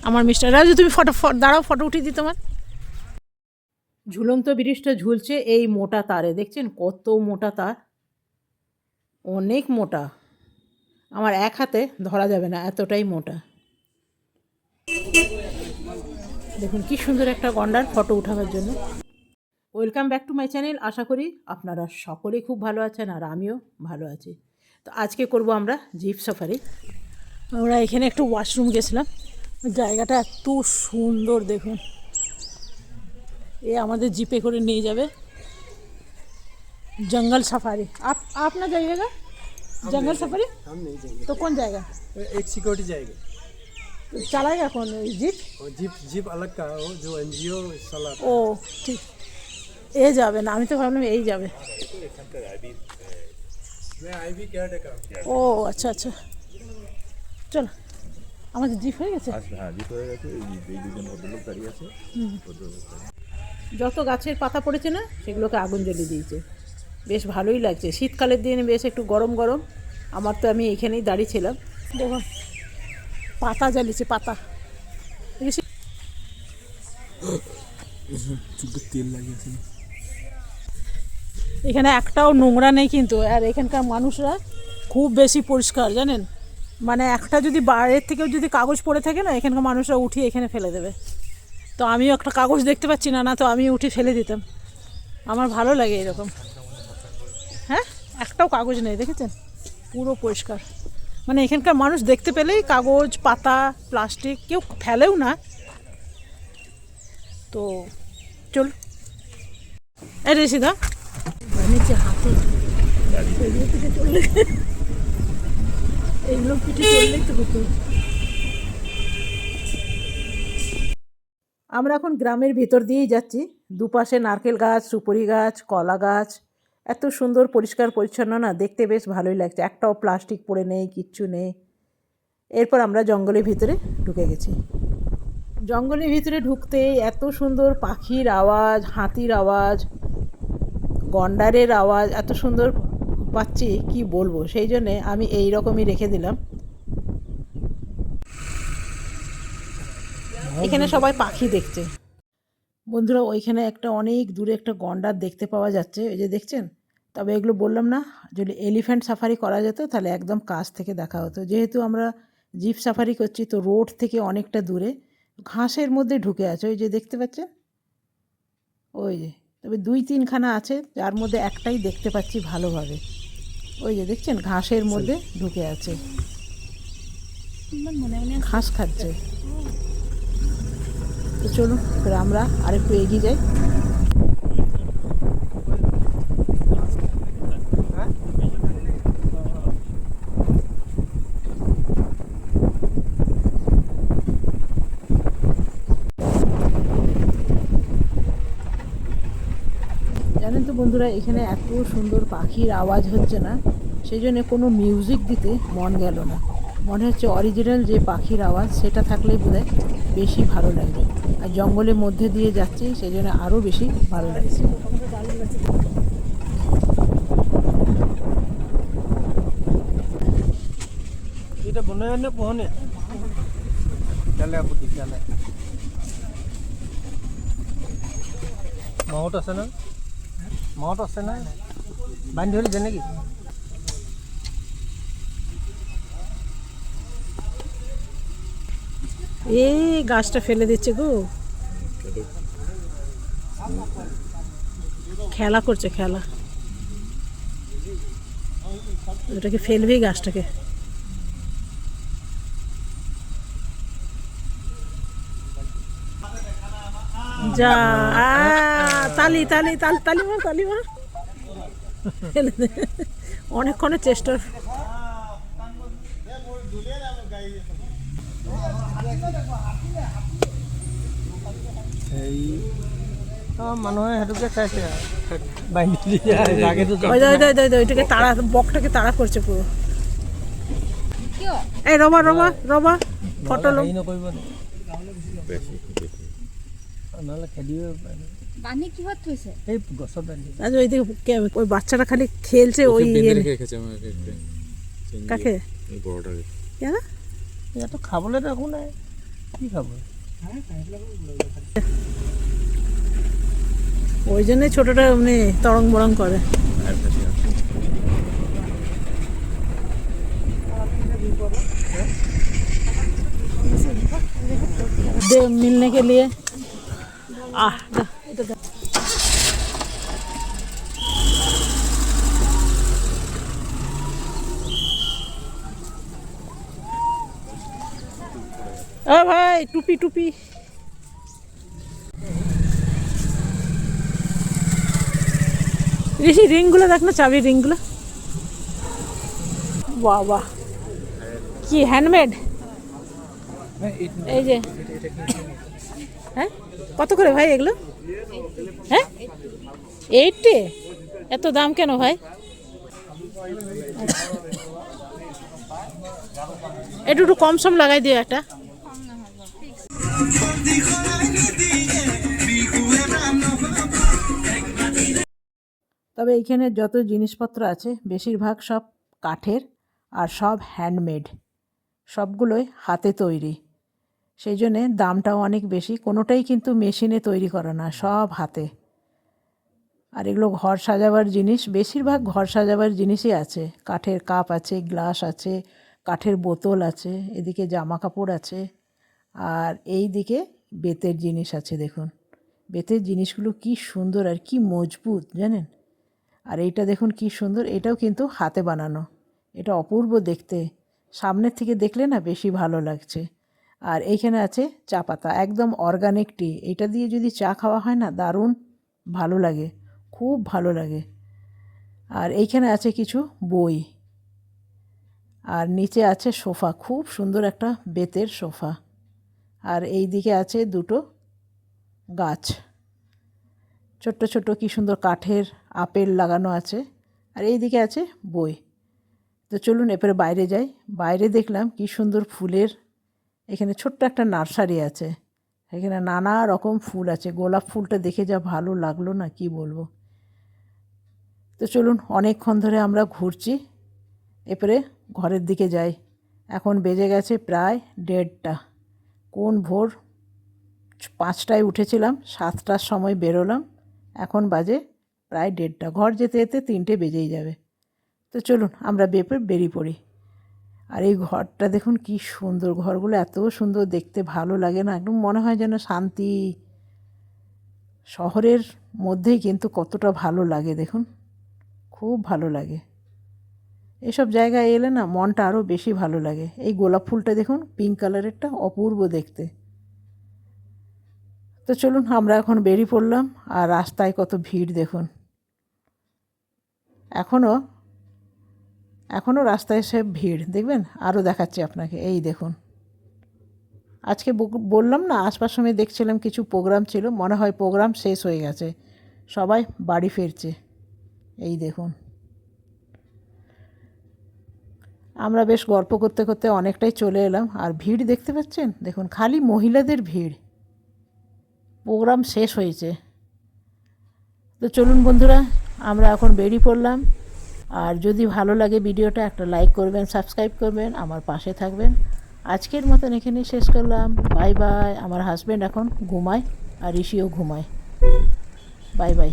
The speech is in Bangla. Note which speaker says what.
Speaker 1: আমার মিস্টার রাজু, তুমি ফটো দাঁড়াও, ফটো উঠিয়ে দিই তোমার। ঝুলন্ত ব্রিজটা ঝুলছে এই মোটা তারে, দেখছেন কত মোটা তার, অনেক মোটা, আমার এক হাতে ধরা যাবে না, এতটাই মোটা। দেখুন কি সুন্দর একটা গন্ডার ফটো উঠাবার জন্য। Welcome back to my channel. আশা করি আপনারা সকলেই খুব ভালো আছেন আর আমিও ভালো আছি। তো আজকে করব আমরা জিপ সাফারি। আমরা এখানে একটু ওয়াশরুম গেছিলাম, জায়গাটা এত সুন্দর দেখুন। এ আমাদের জিপে করে নিয়ে যাবে जंगल सफारी। आप ना जाइएगा जंगल सफारी?
Speaker 2: हम नहीं जाएंगे।
Speaker 1: तो कौन जाएगा?
Speaker 2: एक सिक्योरिटी जाएगा।
Speaker 1: तो चलाएगा कौन जीप?
Speaker 2: और जीप अलग का हो, जो एनजीओ चला।
Speaker 1: ও ঠিক, এ যাবে না, আমি তো ভাবলাম এই যাবে।
Speaker 2: मैं आईबी केयरटेकर।
Speaker 1: ও আচ্ছা আচ্ছা, চলো। আমাদের জিপ হয়ে গেছে।
Speaker 3: হ্যাঁ, জিপ হয়ে গেছে। এই দুজন ভদ্রলোক দাঁড়িয়ে আছে।
Speaker 1: যত গাছের পাতা পড়েছে না সেগুলোকে আগুন জ্বালিয়ে দিয়েছে, বেশ ভালোই লাগছে। শীতকালের দিনে বেশ একটু গরম গরম। আমার তো আমি এখানেই দাঁড়িয়েছিলাম, দেখুন পাতা জ্বালিয়েছে, পাতা।
Speaker 2: তেল লাগিয়েছে।
Speaker 1: এখানে একটাও নোংরা নেই কিন্তু, আর এখানকার মানুষরা খুব বেশি পরিষ্কার জানেন। মানে একটা যদি বাইরের থেকেও যদি কাগজ পড়ে থাকে না, এখানকার মানুষরা উঠিয়ে এখানে ফেলে দেবে। তো আমিও একটা কাগজ দেখতে পাচ্ছি না, না তো আমি উঠে ফেলে দিতাম। আমার ভালো লাগে এরকম। হ্যাঁ, একটাও কাগজ নেই, দেখেছেন, পুরো পরিষ্কার। মানে এখানকার মানুষ দেখতে পেলেই কাগজ পাতা প্লাস্টিক কেউ ফেলেও না। তো চল এ রেসিদা নিচে হাতে এগুলো পিঠে চললে, এগুলো পিঠে চললেই তো হতো। আমরা এখন গ্রামের ভিতর দিয়েই যাচ্ছি। দুপাশে নারকেল গাছ, সুপারি গাছ, কলা গাছ, এত সুন্দর পরিষ্কার পরিচ্ছন্ন না, দেখতে বেশ ভালোই লাগছে। একটাও প্লাস্টিক পড়ে নেই, কিচ্ছু নেই। এরপর আমরা জঙ্গলের ভিতরে ঢুকে গেছি। জঙ্গলের ভিতরে ঢুকতে এত সুন্দর পাখির আওয়াজ, হাতির আওয়াজ, গন্ডারের আওয়াজ এত সুন্দর পাচ্ছি কি বলবো। সেই জন্যে আমি এই রকমই রেখে দিলাম। এখানে সবাই পাখি দেখছে। বন্ধুরা, ওইখানে একটা অনেক দূরে একটা গন্ডার দেখতে পাওয়া যাচ্ছে, ওই যে দেখছেন। তবে এগুলো বললাম না, যদি এলিফ্যান্ট সাফারি করা যেত তাহলে একদম কাছ থেকে দেখা হতো। যেহেতু আমরা জিপ সাফারি করছি তো রোড থেকে অনেকটা দূরে ঘাসের মধ্যে ঢুকে আছে, ওই যে দেখতে পাচ্ছেন, ওই যে। তবে 2-3খানা আছে, যার মধ্যে একটাই দেখতে পাচ্ছি ভালোভাবে। ওই যে দেখছেন ঘাসের মধ্যে ঢুকে আছে, ঘাস খাচ্ছে। তো চলুন ফের আমরা আরেকটু এগিয়ে যাই। জানেন তো বন্ধুরা, এখানে এত সুন্দর পাখির আওয়াজ হচ্ছে না, সেই জন্য কোনো মিউজিক দিতে মন গেল না। মনে হচ্ছে অরিজিনাল যে পাখির আওয়াজ সেটা থাকলেই বোধহয় বেশি ভালো লাগবে। আর জঙ্গলের মধ্যে দিয়ে যাচ্ছি সেই জন্য আরও বেশি ভালো লাগছে।
Speaker 2: এটা বনায় না পোহনে চলে আপনি চলে মাহত আছে না? মাহত আছে না? বান্ধি ধরে যায় নাকি?
Speaker 1: এই গাছটা ফেলে দিচ্ছে গো, খেলা করছে খেলা। ওটাকে ফেলবে গাছটাকে। যা তালি তালি তালি তালি মার, তালি মার। ফেলে দে, অনেকক্ষণের চেষ্টা।
Speaker 2: এই মানুহে সেইটোকে চাইছে বান্ধি
Speaker 1: ওইটাকে তাড়া, বকটাকে তাড়া করছে পুরো। এই রবা রবা রবা ফটো লো।
Speaker 2: নকৰিব নহ'লে খেদিব পাৰে।
Speaker 4: বানি কিহত থৈছে?
Speaker 2: এই গছত বান্ধি।
Speaker 1: আজ ওইদিকে ওই বাচ্চাটা খালি খেলছে। ওই কাকে
Speaker 2: ইয়াতো খাবলৈতো একো নাই। কি খাবো?
Speaker 1: ওই জন্যই ছোটোটা এমনি তরং বরং করে। दे मिलने के लिए इधर ओ भाई टुपी टुपी ऋषि रिंगগুলো দেখ না চাবি রিংগুলো বাহ বাহ কি হ্যান্ডমেড এই যে হ্যাঁ কত করে ভাই এগুলো হ্যাঁ 80 এত দাম কেন ভাই একটু কম সম লাগাই দিও একটা তবে এইখানে যত জিনিসপত্র আছে বেশিরভাগ সব কাঠের আর সব হ্যান্ডমেড সবগুলোই হাতে তৈরি সেই জন্যে দামটাও অনেক বেশি কোনোটাই কিন্তু মেশিনে তৈরি করা না সব হাতে আর এগুলো ঘর সাজাবার জিনিস বেশিরভাগ ঘর সাজাবার জিনিসই আছে কাঠের কাপ আছে গ্লাস আছে কাঠের বোতল আছে এদিকে জামা কাপড় আছে আর এই দিকে বেতের জিনিস আছে দেখুন বেতের জিনিসগুলো কি সুন্দর আর কি মজবুত জানেন আর এইটা দেখুন কি সুন্দর এটাও কিন্তু হাতে বানানো এটা অপূর্ব দেখতে সামনের থেকে দেখলে না বেশি ভালো লাগছে আর এইখানে আছে চা পাতা একদম অর্গানিক টি এটা দিয়ে যদি চা খাওয়া হয় না দারুণ ভালো লাগে খুব ভালো লাগে আর এইখানে আছে কিছু বই আর নিচে আছে সোফা খুব সুন্দর একটা বেতের সোফা আর এই দিকে আছে দুটো গাছ ছোট্ট ছোট্ট কি সুন্দর কাঠের আপেল লাগানো আছে আর এই দিকে আছে বই তো চলুন এরপরে বাইরে যাই বাইরে দেখলাম কি সুন্দর ফুলের এখানে ছোট্ট একটা নার্সারি আছে এখানে নানা রকম ফুল আছে গোলাপ ফুলটা দেখে যা ভালো লাগলো না কি বলবো তো চলুন অনেকক্ষণ ধরে আমরা ঘুরছি এরপরে ঘরের দিকে যাই এখন বেজে গেছে প্রায় 1:30 কোন ভোর 5টায় উঠেছিলাম 7টার সময় বেরোলাম এখন বাজে প্রায় 1:30 ঘর যেতে যেতে 3টে বেজেই যাবে তো চলুন আমরা বেরিয়ে পড়ি আর এই ঘরটা দেখুন কি সুন্দর ঘরগুলো এত সুন্দর দেখতে ভালো লাগে না একদম মনে হয় যেন শান্তি শহরের মধ্যেই কিন্তু কতটা ভালো লাগে দেখুন খুব ভালো লাগে এসব জায়গায় এলে না মনটা আরও বেশি ভালো লাগে এই গোলাপ ফুলটা দেখুন পিঙ্ক কালারেরটা অপূর্ব দেখতে তো চলুন আমরা এখন বেরিয়ে পড়লাম আর রাস্তায় কত ভিড় দেখুন এখনও রাস্তায় সব ভিড় দেখবেন আরও দেখাচ্ছি আপনাকে এই দেখুন আজকে বললাম না আসবার সময় দেখছিলাম কিছু প্রোগ্রাম ছিল মনে হয় প্রোগ্রাম শেষ হয়ে গেছে সবাই বাড়ি ফিরছে এই দেখুন আমরা বেশ গল্প করতে করতে অনেকটাই চলে এলাম আর ভিড় দেখতে পাচ্ছেন দেখুন খালি মহিলাদের ভিড় প্রোগ্রাম শেষ হয়েছে তো চলুন বন্ধুরা আমরা এখন বেরিয়ে পড়লাম আর যদি ভালো লাগে ভিডিওটা একটা লাইক করবেন সাবস্ক্রাইব করবেন আমার পাশে থাকবেন আজকের মতন এখানেই শেষ করলাম বাই বাই আমার হাজব্যান্ড এখন ঘুমায় আর ঋষিও ঘুমায় বাই বাই